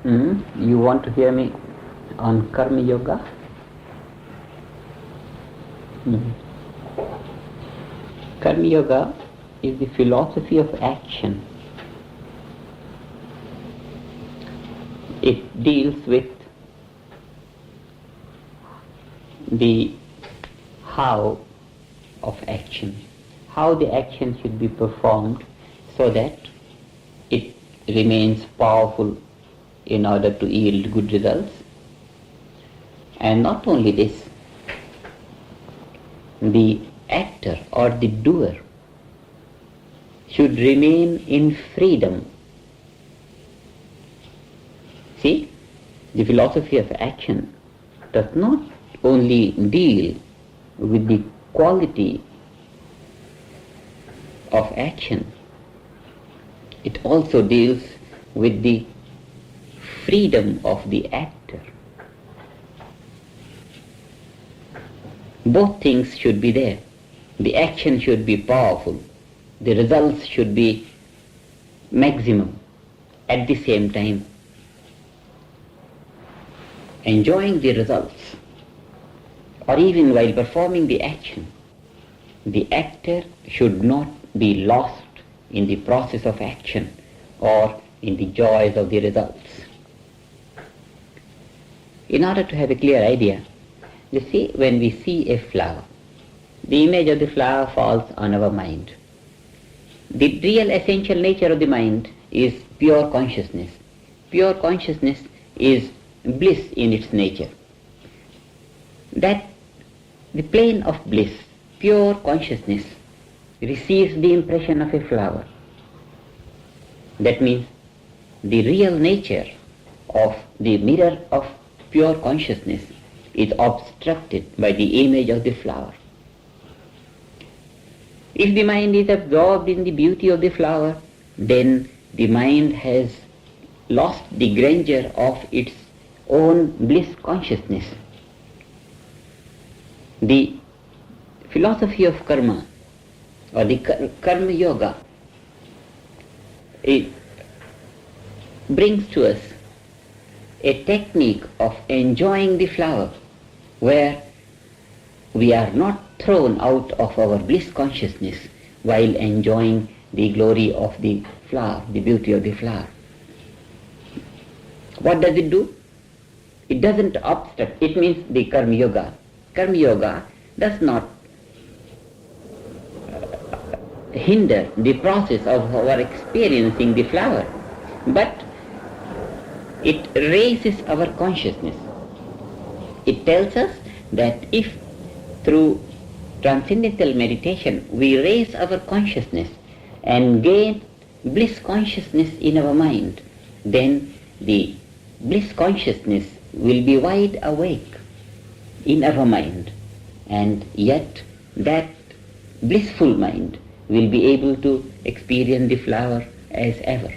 You want to hear me on Karma Yoga? Karma Yoga is the philosophy of action. It deals with the how of action, how the action should be performed so that it remains powerful in order to yield good results. And not only this, the actor or the doer should remain in freedom. See, the philosophy of action does not only deal with the quality of action, it also deals with the freedom of the actor. Both things should be there. The action should be powerful. The results should be maximum at the same time. Enjoying the results, or even while performing the action, the actor should not be lost in the process of action or in the joys of the results. In order to have a clear idea, you see, when we see a flower, the image of the flower falls on our mind. The real essential nature of the mind is pure consciousness. Pure consciousness is bliss in its nature. That the plane of bliss, pure consciousness, receives the impression of a flower. That means the real nature of the mirror of pure consciousness is obstructed by the image of the flower. If the mind is absorbed in the beauty of the flower, then the mind has lost the grandeur of its own bliss consciousness. The philosophy of karma, or the karma yoga, it brings to us a technique of enjoying the flower where we are not thrown out of our bliss consciousness while enjoying the glory of the flower, the beauty of the flower. What does it do? It doesn't obstruct. It means the karma yoga. Karma yoga does not hinder the process of our experiencing the flower, but it raises our consciousness. It tells us that if through transcendental meditation we raise our consciousness and gain bliss consciousness in our mind, then the bliss consciousness will be wide awake in our mind, and yet that blissful mind will be able to experience the flower as ever.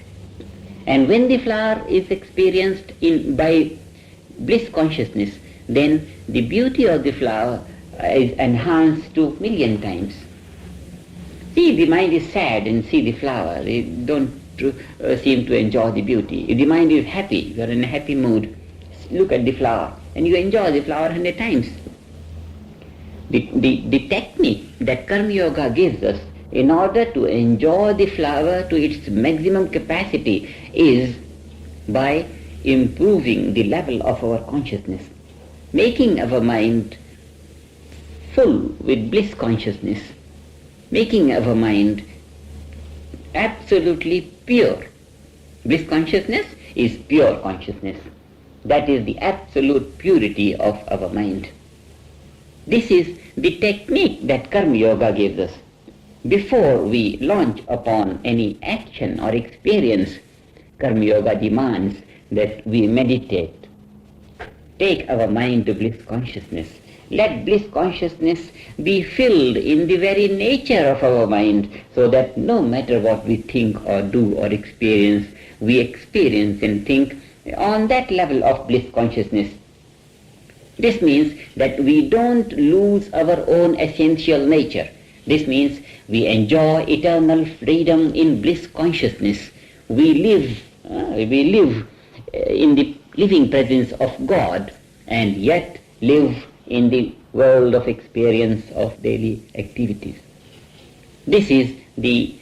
And when the flower is experienced by bliss consciousness, then the beauty of the flower is enhanced to million times. See, the mind is sad and see the flower, it don't seem to enjoy the beauty. If the mind is happy, you are in a happy mood, look at the flower and you enjoy the flower 100 times. The technique that Karma Yoga gives us in order to enjoy the flower to its maximum capacity is by improving the level of our consciousness, making our mind full with bliss consciousness, making our mind absolutely pure. Bliss consciousness is pure consciousness. That is the absolute purity of our mind. This is the technique that Karma Yoga gives us. Before we launch upon any action or experience, Karma Yoga demands that we meditate. Take our mind to bliss consciousness. Let bliss consciousness be filled in the very nature of our mind, so that no matter what we think or do or experience, we experience and think on that level of bliss consciousness. This means that we don't lose our own essential nature. This means we enjoy eternal freedom in bliss consciousness. We live in the living presence of God and yet live in the world of experience of daily activities. This is the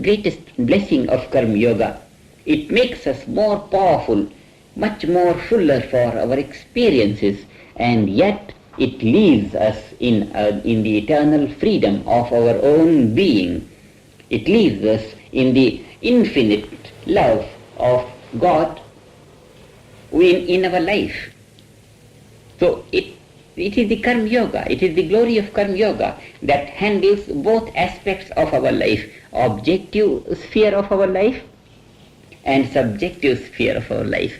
greatest blessing of Karma Yoga. It makes us more powerful, much more fuller for our experiences, and yet it leaves us in the eternal freedom of our own being. It leaves us in the infinite love of God in our life. So it is the Karma Yoga, it is the glory of Karma Yoga that handles both aspects of our life, objective sphere of our life and subjective sphere of our life.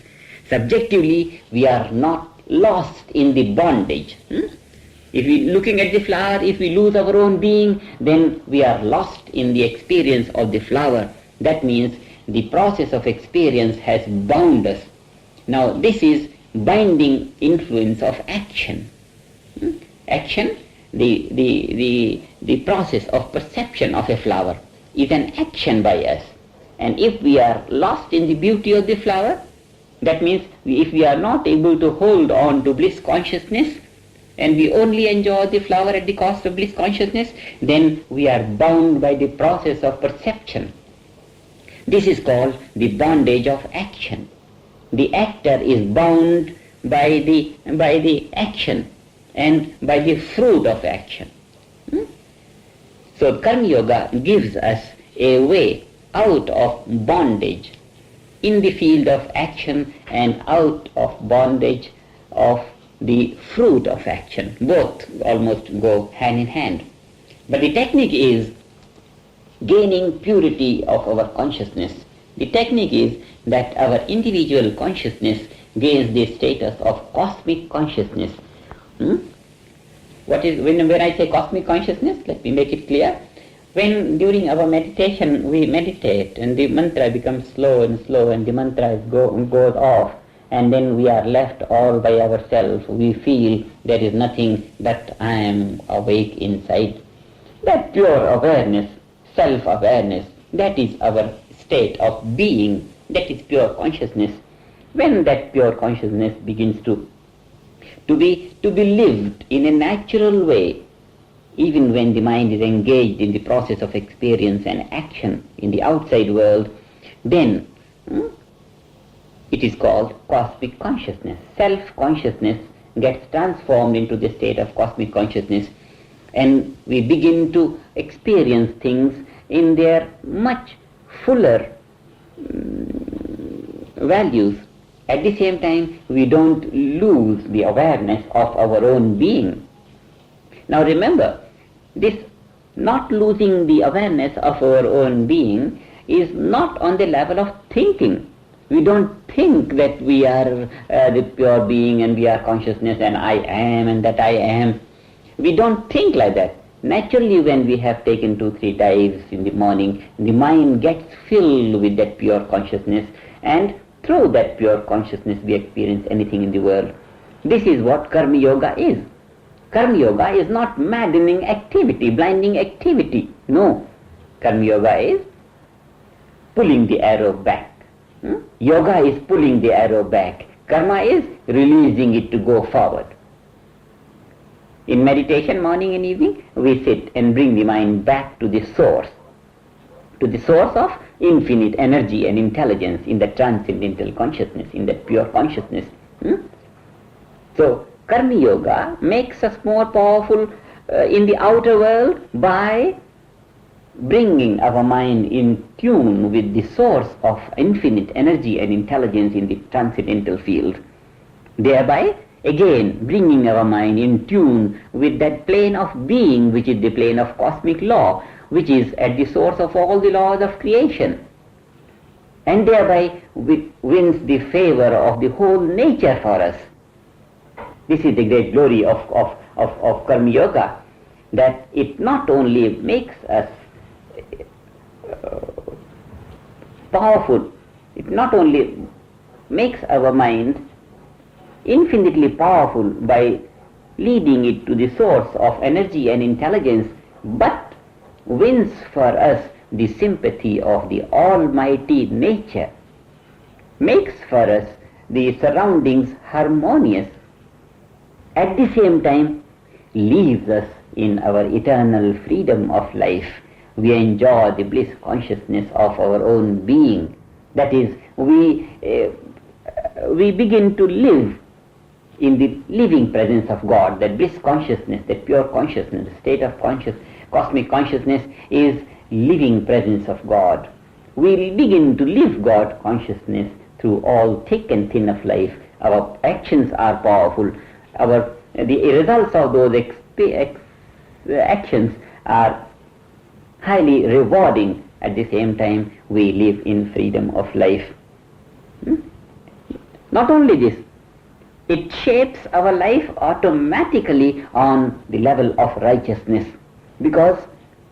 Subjectively, we are not lost in the bondage. If we looking at the flower, if we lose our own being, then we are lost in the experience of the flower. That means the process of experience has bound us. Now this is binding influence of action. Action, the process of perception of a flower is an action by us. And if we are lost in the beauty of the flower, that means if we are not able to hold on to bliss consciousness and we only enjoy the flower at the cost of bliss consciousness, then we are bound by the process of perception. This is called the bondage of action. The actor is bound by the action and by the fruit of action. So Karma Yoga gives us a way out of bondage in the field of action and out of bondage of the fruit of action. Both almost go hand in hand. But the technique is gaining purity of our consciousness. The technique is that our individual consciousness gains the status of cosmic consciousness. What is when I say cosmic consciousness, let me make it clear. When during our meditation we meditate and the mantra becomes slow and the mantra goes off, and then we are left all by ourselves, we feel there is nothing but I am awake inside. That pure awareness, self-awareness, that is our state of being, that is pure consciousness. When that pure consciousness begins to be lived in a natural way, even when the mind is engaged in the process of experience and action in the outside world, then it is called cosmic consciousness. Self-consciousness gets transformed into the state of cosmic consciousness, and we begin to experience things in their much fuller values. At the same time, we don't lose the awareness of our own being. Now remember, this not losing the awareness of our own being is not on the level of thinking. We don't think that we are the pure being and we are consciousness and I am and that I am. We don't think like that. Naturally, when we have taken 2-3 dives in the morning, the mind gets filled with that pure consciousness, and through that pure consciousness we experience anything in the world. This is what Karma Yoga is. Karma Yoga is not maddening activity, blinding activity. No. Karma Yoga is pulling the arrow back. Yoga is pulling the arrow back. Karma is releasing it to go forward. In meditation, morning and evening, we sit and bring the mind back to the source of infinite energy and intelligence in the transcendental consciousness, in that pure consciousness. So, Karma Yoga makes us more powerful in the outer world by bringing our mind in tune with the source of infinite energy and intelligence in the transcendental field. Thereby, again, bringing our mind in tune with that plane of being, which is the plane of cosmic law, which is at the source of all the laws of creation. And thereby wins the favor of the whole nature for us. This is the great glory of Karma Yoga, that it not only makes us powerful, it not only makes our mind infinitely powerful by leading it to the source of energy and intelligence, but wins for us the sympathy of the almighty nature. makes for us the surroundings harmonious, at the same time leaves us in our eternal freedom of life. We enjoy the bliss consciousness of our own being. That is, we begin to live in the living presence of God. That bliss consciousness, that pure consciousness, the state of cosmic consciousness is living presence of God. We begin to live God consciousness through all thick and thin of life. Our actions are powerful. The results of those actions are highly rewarding. At the same time, we live in freedom of life. Not only this, it shapes our life automatically on the level of righteousness, because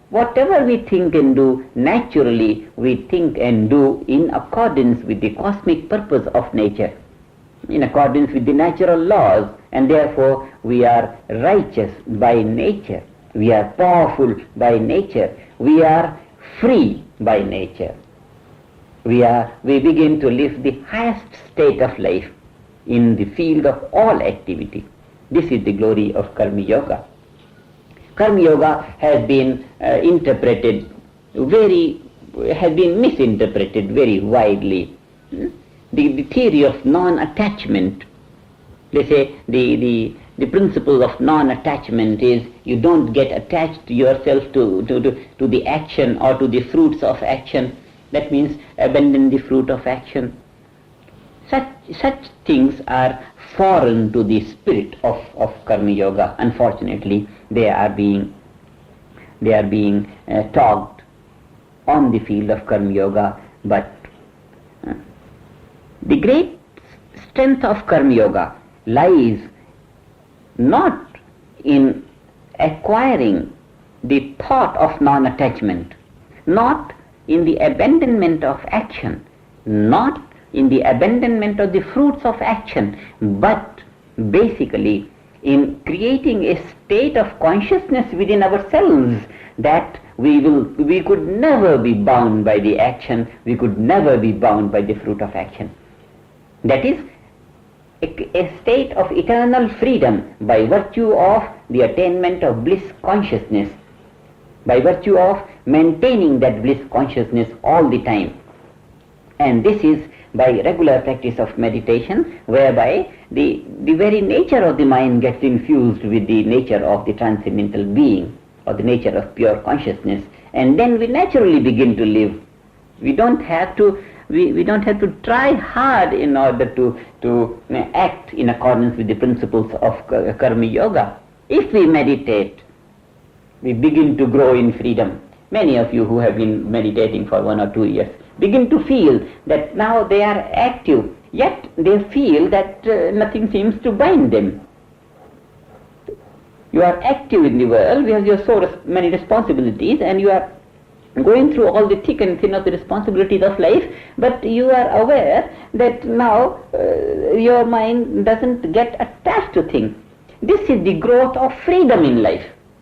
whatever we think and do, naturally we think and do in accordance with the cosmic purpose of nature, in accordance with the natural laws, and therefore we are righteous by nature, we are powerful by nature, we are free by nature. We begin to live the highest state of life in the field of all activity. This is the glory of Karma Yoga. Karma Yoga has been misinterpreted very widely. The theory of non-attachment, they say the principle of non-attachment is you don't get attached yourself to the action or to the fruits of action. That means abandon the fruit of action. Such things are foreign to the spirit of Karma Yoga. Unfortunately, they are being taught on the field of Karma Yoga. But the great strength of Karma Yoga lies not in acquiring the thought of non-attachment, not in the abandonment of action, not in the abandonment of the fruits of action, but basically in creating a state of consciousness within ourselves that we could never be bound by the action, we could never be bound by the fruit of action. That is a state of eternal freedom by virtue of the attainment of bliss consciousness, by virtue of maintaining that bliss consciousness all the time. And this is by regular practice of meditation, whereby the very nature of the mind gets infused with the nature of the transcendental being, or the nature of pure consciousness, and then we naturally begin to live. We don't have to try hard in order to act in accordance with the principles of Karma Yoga. If we meditate, we begin to grow in freedom. Many of you who have been meditating for 1 or 2 years begin to feel that now they are active, yet they feel that nothing seems to bind them. You are active in the world, you have so many responsibilities, and you are going through all the thick and thin of the responsibilities of life, but you are aware that now your mind doesn't get attached to things. This is the growth of freedom in life.